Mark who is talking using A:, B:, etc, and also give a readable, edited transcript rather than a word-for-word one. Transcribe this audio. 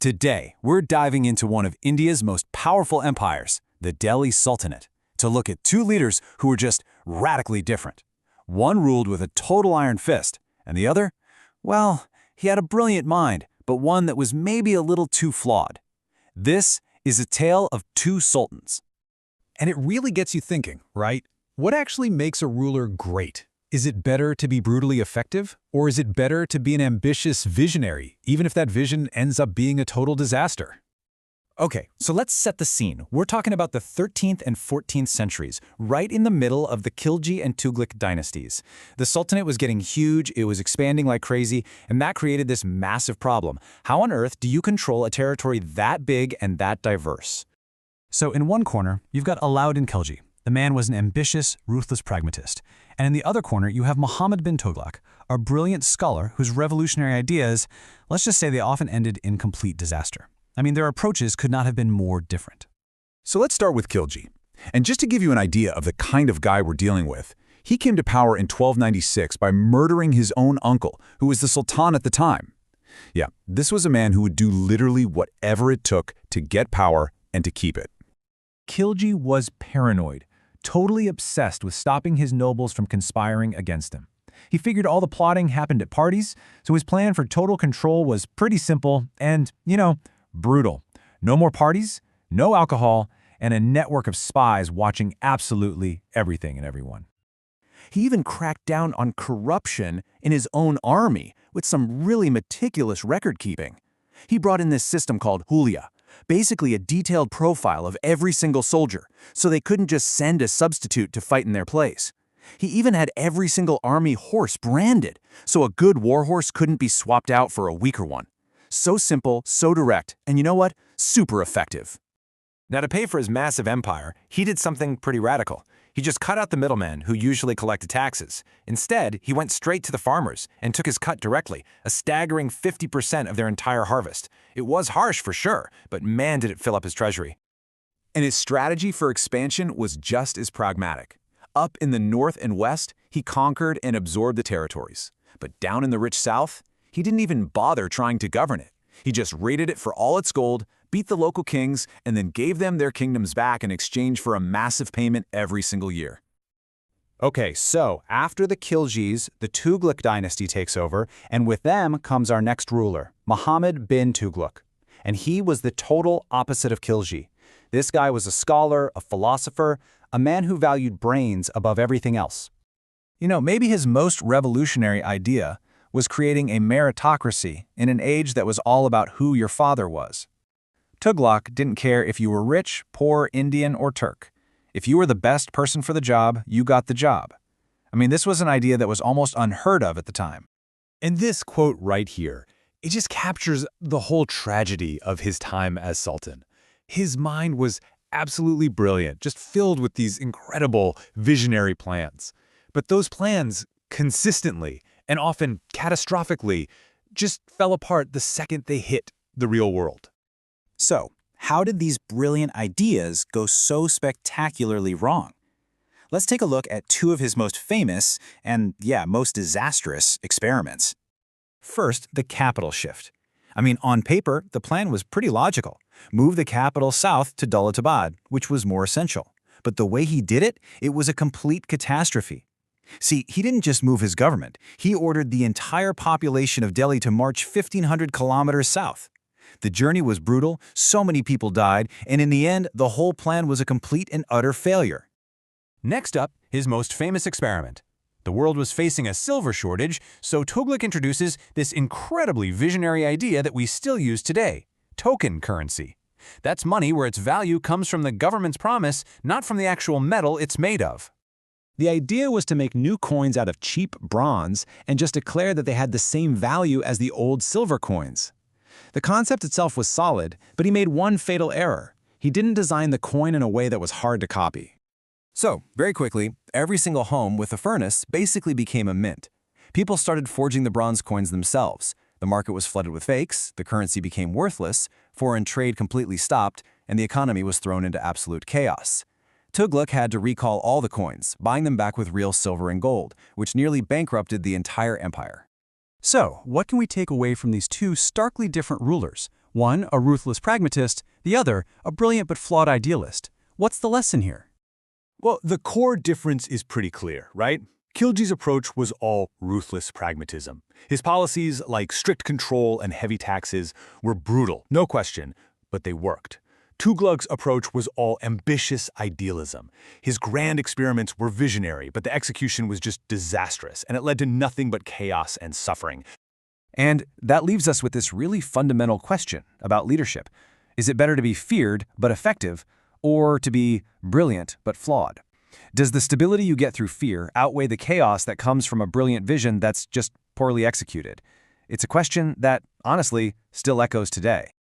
A: Today, we're diving into one of India's most powerful empires, the Delhi Sultanate, to look at two leaders who were just radically different. One ruled with a total iron fist, and the other, well, he had a brilliant mind, but one that was maybe a little too flawed. This is a tale of two sultans.
B: And it really gets you thinking, right? What actually makes a ruler great? Is it better to be brutally effective? Or is it better to be an ambitious visionary, even if that vision ends up being a total disaster?
A: Okay, so let's set the scene. We're talking about the 13th and 14th centuries, right in the middle of the Khilji and Tughlaq dynasties. The Sultanate was getting huge, it was expanding like crazy, and that created this massive problem. How on earth do you control a territory that big and that diverse? So in one corner, you've got Alauddin Khilji. The man was an ambitious, ruthless pragmatist. And in the other corner, you have Muhammad bin Tughlaq, a brilliant scholar whose revolutionary ideas, let's just say they often ended in complete disaster. I mean, their approaches could not have been more different.
C: So let's start with Khilji. And just to give you an idea of the kind of guy we're dealing with, he came to power in 1296 by murdering his own uncle, who was the Sultan at the time. Yeah, this was a man who would do literally whatever it took to get power and to keep it.
D: Khilji was paranoid, totally obsessed with stopping his nobles from conspiring against him. He figured all the plotting happened at parties, so his plan for total control was pretty simple and, brutal. No more parties, no alcohol, and a network of spies watching absolutely everything and everyone.
E: He even cracked down on corruption in his own army with some really meticulous record-keeping. He brought in this system called Hulia, basically a detailed profile of every single soldier, so they couldn't just send a substitute to fight in their place. He even had every single army horse branded, so a good war horse couldn't be swapped out for a weaker one. So simple, so direct, and you know what? Super effective.
F: Now, to pay for his massive empire, he did something pretty radical. He just cut out the middleman who usually collected taxes. Instead, he went straight to the farmers and took his cut directly, a staggering 50% of their entire harvest. It was harsh for sure, but man did it fill up his treasury.
C: And his strategy for expansion was just as pragmatic. Up in the north and west, he conquered and absorbed the territories. But down in the rich south, he didn't even bother trying to govern it. He just raided it for all its gold, beat the local kings, and then gave them their kingdoms back in exchange for a massive payment every single year.
A: Okay, so after the Khiljis, the Tughlaq dynasty takes over, and with them comes our next ruler, Muhammad bin Tughlaq. And he was the total opposite of Khilji. This guy was a scholar, a philosopher, a man who valued brains above everything else. Maybe his most revolutionary idea was creating a meritocracy in an age that was all about who your father was. Tughlaq didn't care if you were rich, poor, Indian, or Turk. If you were the best person for the job, you got the job. I mean, this was an idea that was almost unheard of at the time.
B: And this quote right here, it just captures the whole tragedy of his time as Sultan. His mind was absolutely brilliant, just filled with these incredible visionary plans. But those plans consistently and often catastrophically just fell apart the second they hit the real world.
A: So, how did these brilliant ideas go so spectacularly wrong? Let's take a look at two of his most famous and, most disastrous experiments. First, the capital shift. I mean, on paper, the plan was pretty logical. Move the capital south to Daulatabad, which was more essential. But the way he did it, it was a complete catastrophe. See, he didn't just move his government. He ordered the entire population of Delhi to march 1,500 kilometers south. The journey was brutal, so many people died, and in the end, the whole plan was a complete and utter failure.
F: Next up, his most famous experiment. The world was facing a silver shortage, so Tughlaq introduces this incredibly visionary idea that we still use today, token currency. That's money where its value comes from the government's promise, not from the actual metal it's made of.
D: The idea was to make new coins out of cheap bronze and just declare that they had the same value as the old silver coins. The concept itself was solid, but he made one fatal error. He didn't design the coin in a way that was hard to copy.
E: So, very quickly, every single home with a furnace basically became a mint. People started forging the bronze coins themselves. The market was flooded with fakes, the currency became worthless, foreign trade completely stopped, and the economy was thrown into absolute chaos. Tughlaq had to recall all the coins, buying them back with real silver and gold, which nearly bankrupted the entire empire.
A: So, what can we take away from these two starkly different rulers?
E: One, a ruthless pragmatist, the other, a brilliant but flawed idealist. What's the lesson here?
G: Well, the core difference is pretty clear, right? Khilji's approach was all ruthless pragmatism. His policies, like strict control and heavy taxes, were brutal, no question, but they worked. Tughlaq's approach was all ambitious idealism. His grand experiments were visionary, but the execution was just disastrous, and it led to nothing but chaos and suffering.
E: And that leaves us with this really fundamental question about leadership. Is it better to be feared but effective, or to be brilliant but flawed? Does the stability you get through fear outweigh the chaos that comes from a brilliant vision that's just poorly executed? It's a question that, honestly, still echoes today.